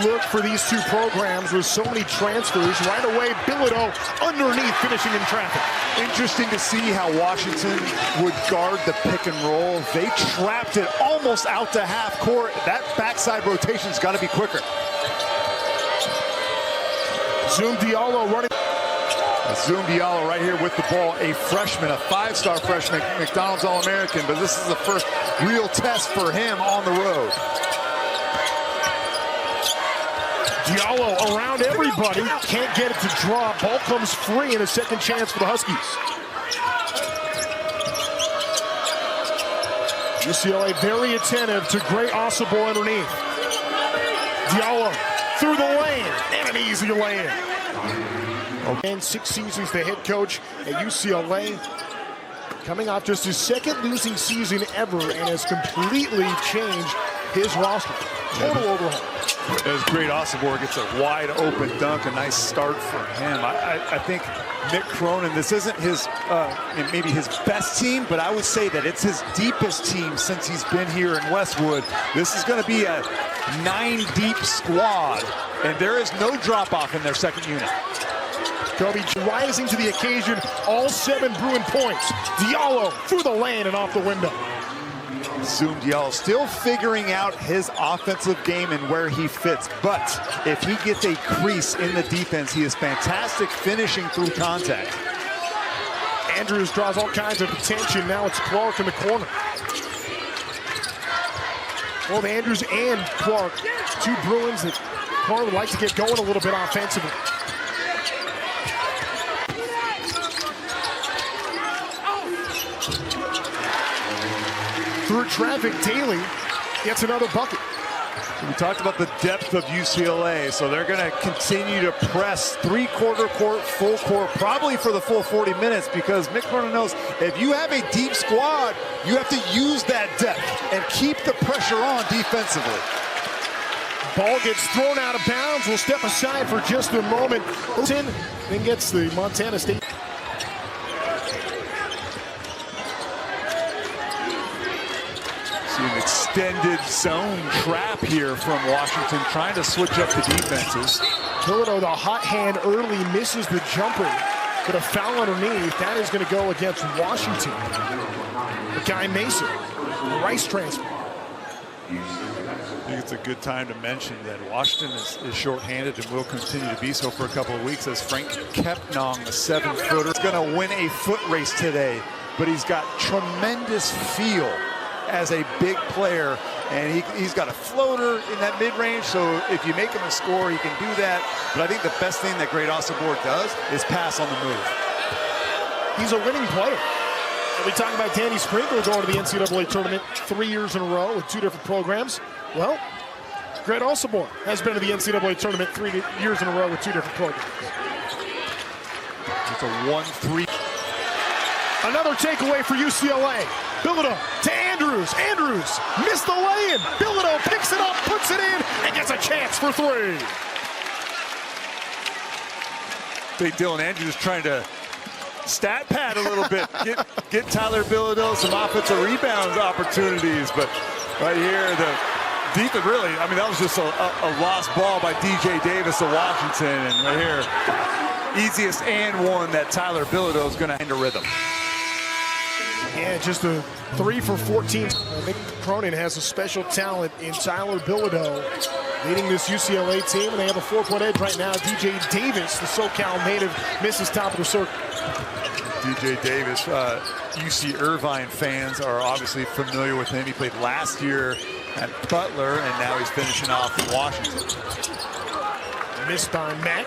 look for these two programs with so many transfers. Right away, Bilodeau underneath, finishing in traffic. Interesting to see how Washington would guard the pick and roll. They trapped it almost out to half court. That backside rotation's got to be quicker. Zoom Diallo running. Zoom Diallo right here with the ball, a freshman, a five-star freshman, McDonald's All-American, but this is the first real test for him on the road. Diallo around everybody, can't get it to drop. Ball comes free and a second chance for the Huskies. UCLA very attentive to Gray Ossobor underneath. Diallo through the lane, and an easy lay-in. And 6 seasons the head coach at UCLA, coming off just his second losing season ever, and has completely changed his roster. Total overhaul. As Great Ossobor gets a wide open dunk, a nice start for him. I think Mick Cronin, this isn't his maybe his best team, but I would say that it's his deepest team since he's been here in Westwood. This is going to be a 9-deep squad, and there is no drop-off in their second unit. Kobe rising to the occasion, all 7 Bruin points. Diallo through the lane and off the window. Zoom Diallo still figuring out his offensive game and where he fits, but if he gets a crease in the defense, he is fantastic finishing through contact. Andrews draws all kinds of attention. Now it's Clark in the corner. Both Andrews and Clark, 2 Bruins that Clark would like to get going a little bit offensively. Through traffic, Daly gets another bucket. We talked about the depth of UCLA, so they're going to continue to press 3/4 court, full court, probably for the full 40 minutes, because Mick Cronin knows if you have a deep squad, you have to use that depth and keep the pressure on defensively. Ball gets thrown out of bounds. We'll step aside for just a moment. Then gets the Montana State. See an extended zone trap here from Washington, trying to switch up the defenses. Bilodeau, the hot hand early, misses the jumper, but a foul underneath. That is going to go against Washington. The guy Mason, the Rice transfer. I think it's a good time to mention that Washington is shorthanded and will continue to be so for a couple of weeks, as Frank Kepnong, the 7-footer, is going to win a foot race today, but he's got tremendous feel as a big player, and he's got a floater in that mid-range, so if you make him a score, he can do that. But I think the best thing that Great Ossobor does is pass on the move. He's a winning player. And we talk about Danny Sprinkle going to the NCAA tournament 3 years in a row with 2 different programs. Well, Great Ossobor has been to the NCAA tournament 3 years in a row with 2 different programs. It's a 1-3. Another takeaway for UCLA. Bilodeau to Andrews. Andrews missed the lay-in. Bilodeau picks it up, puts it in, and gets a chance for 3. I think Dylan Andrews trying to stat pad a little bit, get Tyler Bilodeau some offensive rebound opportunities, but right here, the defense really, I mean, that was just a lost ball by DJ Davis of Washington, and right here, easiest and one that Tyler Bilodeau is going to end a rhythm. Yeah, just a 3 for 14. Mick Cronin has a special talent in Tyler Bilodeau leading this UCLA team, and they have a 4-point edge right now. DJ Davis, the SoCal native, misses top of the circle. DJ Davis, UC Irvine fans are obviously familiar with him. He played last year at Butler, and now he's finishing off in Washington. Missed by Mack.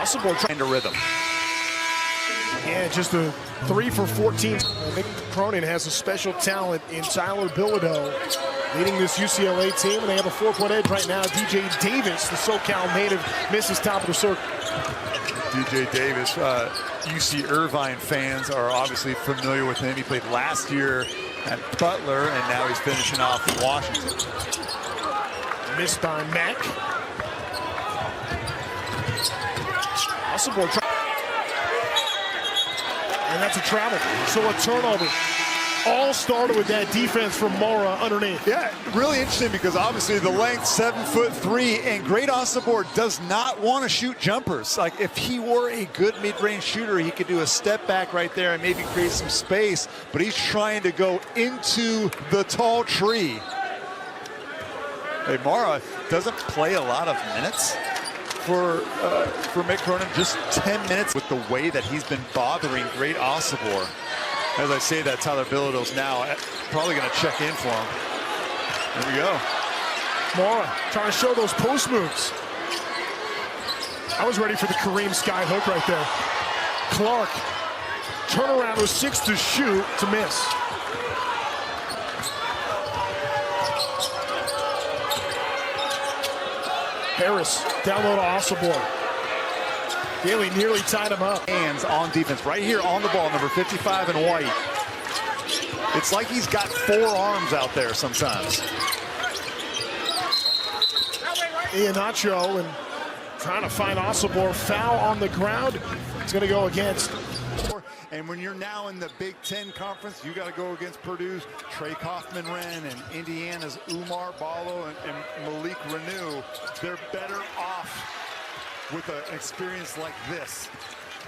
Ossobor trying to rhythm. Yeah, just a 3 for 14. Mick Cronin has a special talent in Tyler Bilodeau leading this UCLA team, and they have a 4-point edge right now. DJ Davis, the SoCal native, misses top of the circle. DJ Davis, UC Irvine fans are obviously familiar with him. He played last year at Butler, and now he's finishing off in Washington. Missed by Mack. Ossobor, and that's a travel, so a turnover. All started with that defense from Mora underneath. Yeah, really interesting because obviously the length, 7'3", and Great Osobor does not want to shoot jumpers. Like if he were a good mid-range shooter, he could do a step back right there and maybe create some space, but he's trying to go into the tall tree. Hey, Mara doesn't play a lot of minutes for Mick Cronin, just 10 minutes with the way that he's been bothering Great Osobor. As I say that, Tyler Bilodeau's now probably going to check in for him. There we go. Mora trying to show those post moves. I was ready for the Kareem sky hook right there. Clark, turnaround with 6 to shoot to miss. Harris down low to Osobor. Daly nearly tied him up. Hands on defense right here on the ball, number 55 in white. It's like he's got 4 arms out there sometimes. Iheanacho and trying to find Osobor. Foul on the ground. It's going to go against. And when you're now in the Big Ten Conference, you got to go against Purdue's Trey Kaufman-Renn and Indiana's Umar Ballo and Malik Renew. They're better off with an experience like this.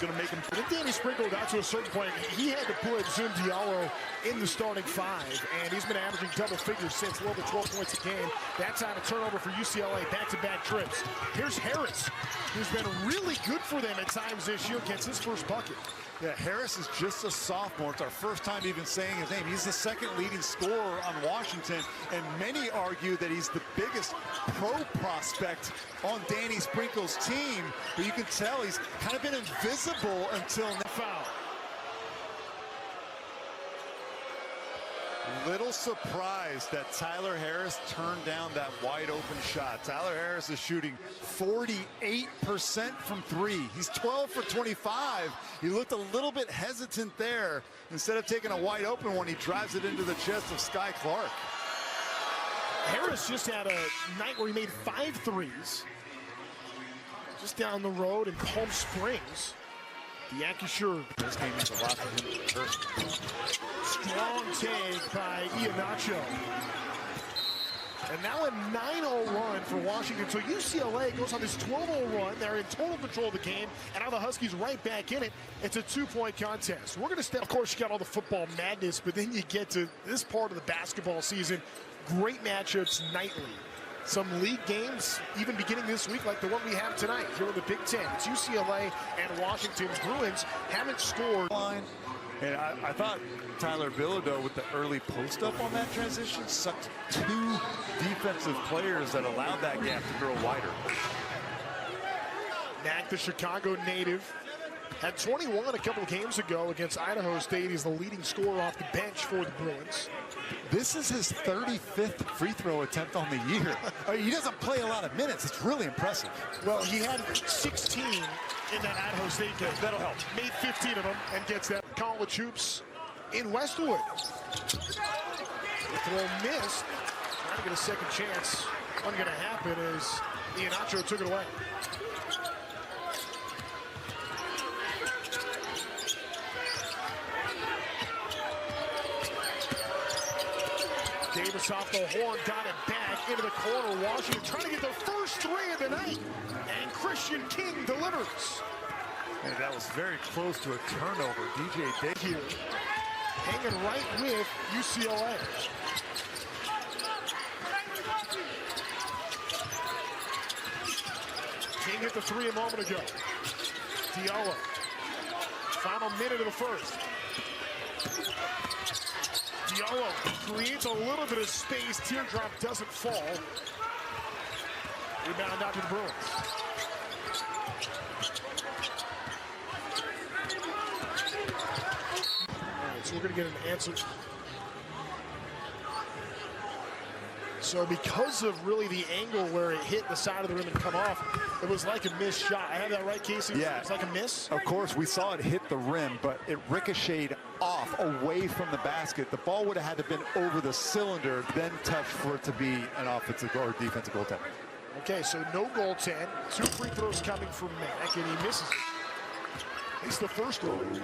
Going to make him. When Danny Sprinkle got to a certain point, he had to put Zoom Diallo in the starting 5, and he's been averaging double figures since, a little bit 12 points a game. That time a turnover for UCLA, back-to-back trips. Here's Harris, who's been really good for them at times this year, gets his first bucket. Yeah, Harris is just a sophomore. It's our first time even saying his name. He's the second leading scorer on Washington, and many argue that he's the biggest pro prospect on Danny Sprinkle's team, but you can tell he's kind of been invisible until now. Foul. Little surprised that Tyler Harris turned down that wide open shot. Tyler Harris is shooting 48% from 3. He's 12 for 25. He looked a little bit hesitant there. Instead of taking a wide open one, he drives it into the chest of Sky Clark. Harris just had a night where he made 5 threes. Just down the road in Palm Springs. The Yankees sure. This game means a lot for him. Strong take by Iheanacho. And now a 9-0 run for Washington. So UCLA goes on this 12-0 run. They're in total control of the game. And now the Huskies right back in it. It's a 2-point contest. We're going to stay. Of course, you got all the football madness, but then you get to this part of the basketball season. Great matchups nightly. Some league games even beginning this week like the one we have tonight here in the Big Ten. It's UCLA and Washington. Bruins haven't scored. And I thought Tyler Bilodeau with the early post-up on that transition sucked 2 defensive players that allowed that gap to grow wider. Mack, the Chicago native, had 21 a couple of games ago against Idaho State. He's the leading scorer off the bench for the Bruins. This is his 35th free throw attempt on the year. He doesn't play a lot of minutes. It's really impressive. Well, he had 16 in that Idaho State game. That'll help. Made 15 of them and gets that college hoops in Westwood. The throw missed. Trying to get a second chance. What's going to happen is Iheanacho took it away. Davis off the horn, got it back into the corner. Washington trying to get their first 3 of the night. And Christian King delivers. And that was very close to a turnover. DJ Day Here, hanging right with UCLA. King hit the 3 a moment ago. Diallo. Final minute of the first. Diallo creates a little bit of space. Teardrop doesn't fall. Rebound out to the Bruins. All right, so we're going to get an answer. So because of really the angle where it hit the side of the rim and come off, it was like a missed shot. I have that right, Casey? Yeah. It's like a miss? Of course, we saw it hit the rim, but it ricocheted off away from the basket. The ball would have had to have been over the cylinder, then touched for it to be an offensive or defensive goaltender. Okay, so no goaltend. 2 free throws coming from Mack, and he misses it. At least the first one.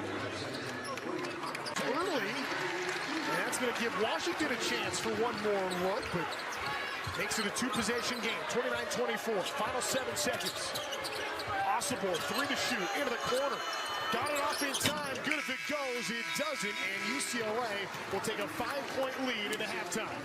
Early, and going to give Washington a chance for one more look, but makes it a two-possession game, 29-24. Final 7 seconds. Osibor, 3 to shoot, into the corner. Got it off in time. Good if it goes. It doesn't, and UCLA will take a 5-point lead into halftime.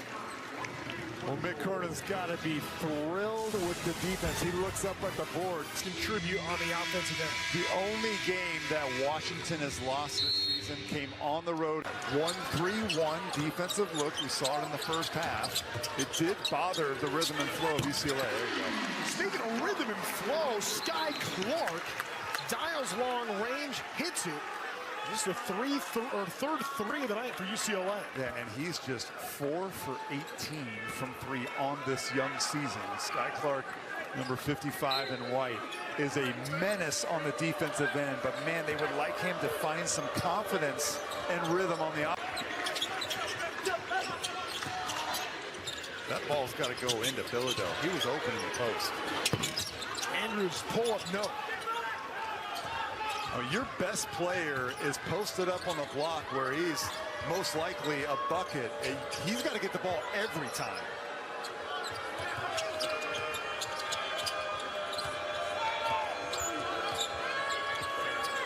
Well, Mick Cronin's got to be thrilled with the defense. He looks up at the board. Contribute on the offensive end. The only game that Washington has lost this season came on the road. 1-3-1 defensive look. We saw it in the first half. It did bother the rhythm and flow of UCLA. There you go. Speaking of rhythm and flow, Sky Clark dials long range, hits it. This is the third three of the night for UCLA. Yeah, and he's just 4 for 18 from 3 on this young season. Sky Clark, number 55 in white, is a menace on the defensive end. But, man, they would like him to find some confidence and rhythm on the offense. That ball's got to go into Bilodeau. He was open in the post. Andrews pull-up no. Your best player is posted up on the block where he's most likely a bucket. He's got to get the ball every time.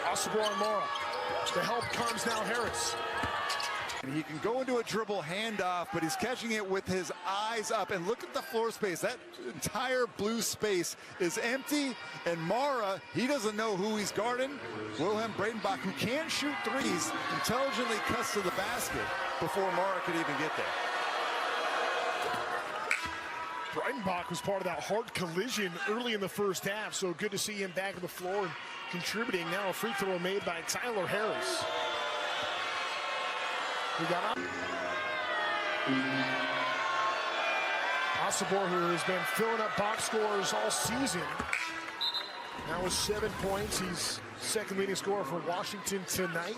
Osibor and Mora. The help comes now Harris. And he can go into a dribble handoff, but he's catching it with his eyes up. And look at the floor space. That entire blue space is empty. And Mara, he doesn't know who he's guarding. Wilhelm Breitenbach, who can shoot threes, intelligently cuts to the basket before Mara could even get there. Breitenbach was part of that hard collision early in the first half, so good to see him back on the floor and contributing. Now a free throw made by Tyler Harris. We got Osibor, who has been filling up box scores all season. Now with 7 points, he's second leading scorer for Washington tonight.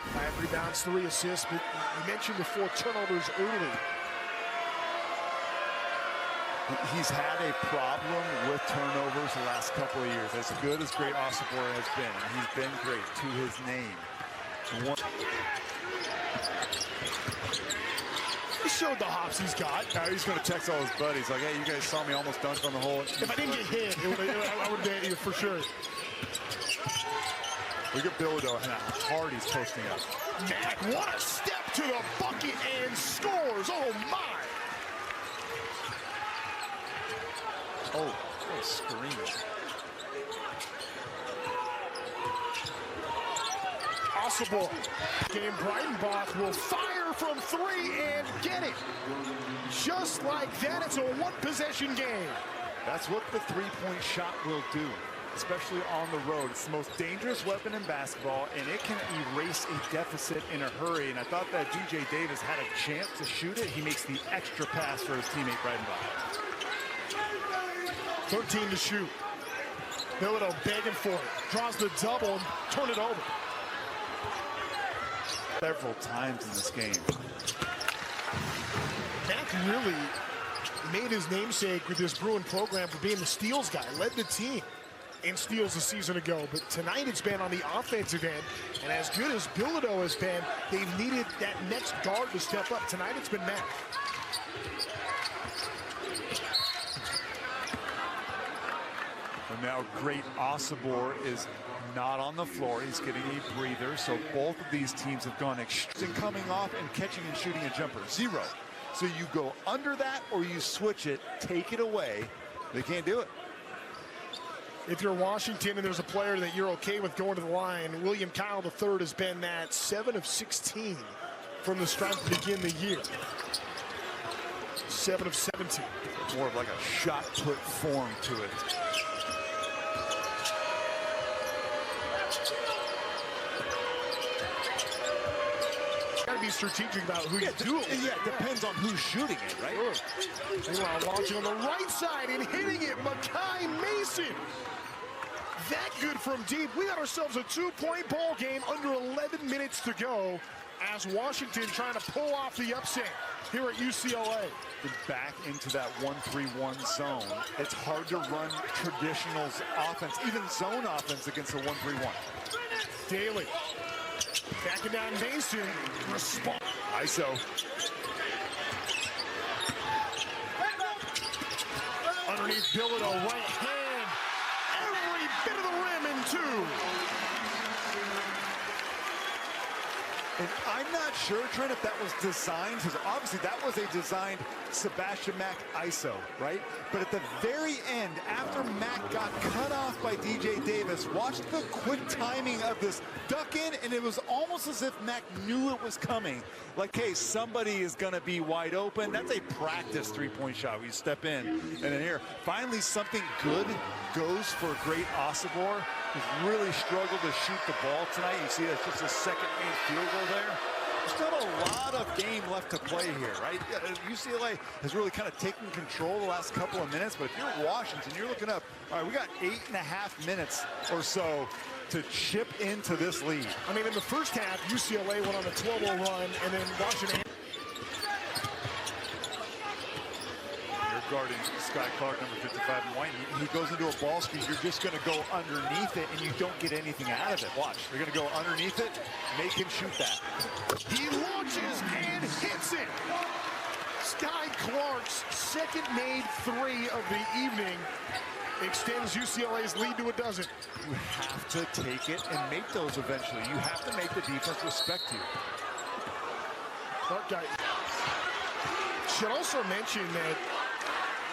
5 rebounds, 3 assists, but you mentioned the 4 turnovers early. He's had a problem with turnovers the last couple of years. As good as great Osibor has been, he's been great to his name. He showed the hops he's got. Now he's going to text all his buddies like, hey, you guys saw me almost dunk on the hole. If I didn't get hit, I would have been here for sure. Look at Bilodeau and how hard he's posting up. Mack, what a step to the bucket and scores. Oh, my. Oh, screaming. Osibor. Game Breitenbach will fire from 3 and get it. Just like that, it's a one-possession game. That's what the three-point shot will do, especially on the road. It's the most dangerous weapon in basketball, and it can erase a deficit in a hurry. And I thought that DJ Davis had a chance to shoot it. He makes the extra pass for his teammate Breitenbach. 13 to shoot. Bilodeau begging for it. Draws the double and turn it over. Several times in this game. Mack really made his namesake with this Bruin program for being the steals guy. Led the team in steals a season ago. But tonight it's been on the offensive end. And as good as Bilodeau has been, they've needed that next guard to step up. Tonight it's been Mack. And now great Osibor is not on the floor. He's getting a breather. So both of these teams have gone extreme coming off and catching and shooting a jumper. 0. So you go under that or you switch it, take it away. They can't do it. If you're Washington and there's a player that you're okay with going to the line, William Kyle III has been that 7 of 16 from the stripe to begin the year. 7 of 17. More of like a shot put form to it. Got to be strategic about who you do it with. Yeah, it depends on who's shooting it, right? Meanwhile, launching on the right side and hitting it, Makai Mason. That good from deep. We got ourselves a 2-point ball game under 11 minutes to go as Washington trying to pull off the upset here at UCLA. Back into that 1-3-1 zone. It's hard to run traditional offense, even zone offense against a 1-3-1. Daly Backing down Mason. Response. ISO. Underneath Bilodeau, right hand. Every bit of the rim in two. And I'm not sure, Trent, if that was designed, because obviously that was a designed Sebastian Mack ISO, right? But at the very end, after Mack got cut off by DJ Davis, watch the quick timing of this duck in, and it was almost as if Mack knew it was coming. Like, hey, somebody is going to be wide open. That's a practice three-point shot. We step in, and then here, finally something good goes for great Osobor, who's really struggled to shoot the ball tonight. You see that's just a second-made field goal there. There's not a lot of game left to play here, right? UCLA has really kind of taken control the last couple of minutes, but if you're Washington, you're looking up, all right, we got 8.5 minutes or so to chip into this lead. I mean, in the first half, UCLA went on a 12-0 run, and then Washington. You're guarding Sky Clark, number 55 in white. He goes into a ball screen. You're just going to go underneath it, and you don't get anything out of it. Watch. You're going to go underneath it, make him shoot that. He launches and hits it. Sky Clark's second made three of the evening extends UCLA's lead to a dozen. You have to take it and make those eventually. You have to make the defense respect you. Clark got. Should also mention that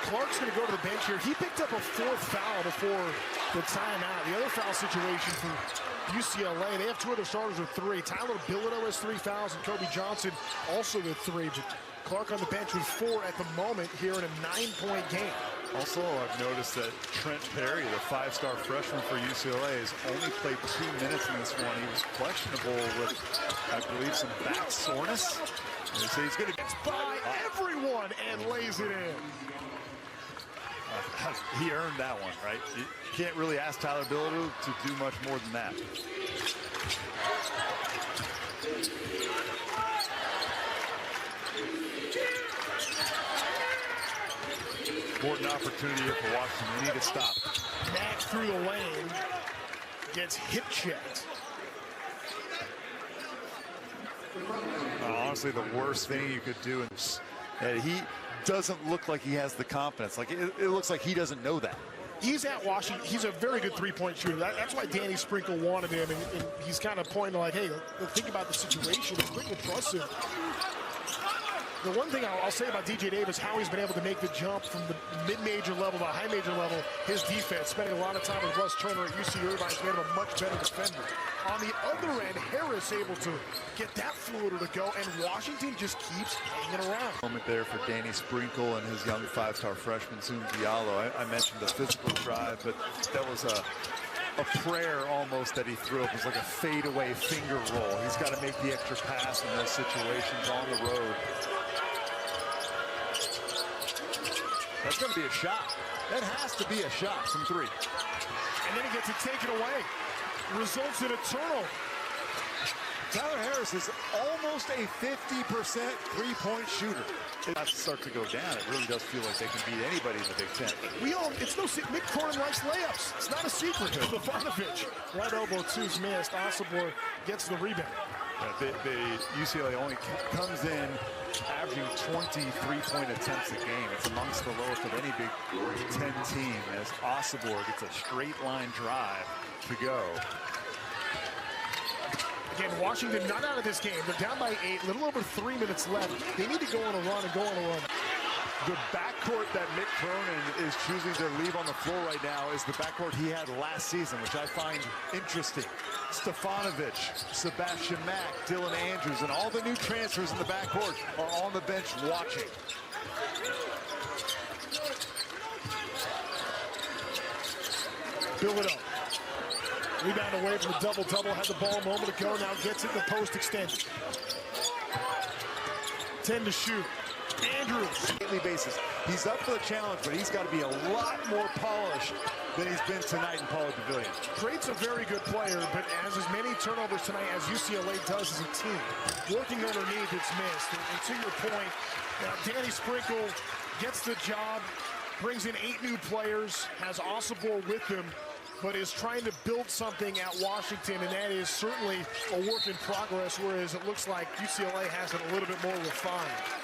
Clark's going to go to the bench here. He picked up a fourth foul before the timeout. The other foul situation for UCLA, they have two other starters with three. Tyler Bilodeau has 3 fouls, and Kobe Johnson also with 3. But Clark on the bench with 4 at the moment here in a 9-point game. Also, I've noticed that Trent Perry, the 5-star freshman for UCLA, has only played 2 minutes in this one. He was questionable with, I believe, some back soreness. So he's going to get by everyone and lays it in. He earned that one, right? You can't really ask Tyler Bilodeau to do much more than that. Important opportunity here for Washington. They need to stop. Mack through the lane gets hip checked. Honestly, the worst thing you could do is that he doesn't look like he has the confidence. Like it looks like he doesn't know that. He's at Washington. He's a very good three-point shooter. That's why Danny Sprinkle wanted him, and he's kind of pointing like, hey, think about the situation. Sprinkle trusts him. The one thing I'll say about DJ Davis, how he's been able to make the jump from the mid-major level to high-major level, his defense, spending a lot of time with Russ Turner at UC Irvine's made him a much better defender. On the other end, Harris able to get that floater to go, and Washington just keeps hanging around. Moment there for Danny Sprinkle and his young 5-star freshman, Zoom Diallo. I mentioned the physical drive, but that was a prayer almost that he threw up. It was like a fadeaway finger roll. He's got to make the extra pass in those situations on the road. That's going to be a shot. That has to be a shot from 3. And then he gets it taken away. Results in a turnover. Tyler Harris is almost a 50% three-point shooter. It starts to go down. It really does feel like they can beat anybody in the Big Ten. It's no secret. Mick Cronin likes layups. It's not a secret. Stefanovic, right elbow, two's missed. Osobor gets the rebound. UCLA only comes in averaging 20 three-point attempts a game. It's amongst the lowest of any Big Ten team as Osobor gets a straight-line drive to go. Again, Washington not out of this game. They're down by 8, a little over 3 minutes left. They need to go on a run and go on a run. The backcourt that Mick Cronin is choosing to leave on the floor right now is the backcourt he had last season, which I find interesting. Stefanovic, Sebastian Mack, Dylan Andrews, and all the new transfers in the backcourt are on the bench watching. Bilodeau. Rebound away from the double-double. Had the ball a moment ago. Now gets it in the post extended. 10 to shoot. Andrews. Daily basis. He's up for the challenge, but he's got to be a lot more polished than he's been tonight in Pollard Pavilion. Crate's a very good player, but has as many turnovers tonight as UCLA does as a team. Working underneath, it's missed. And to your point, Danny Sprinkle gets the job, brings in 8 new players, has Osobor with him. but is trying to build something at Washington, and that is certainly a work in progress, whereas it looks like UCLA has it a little bit more refined.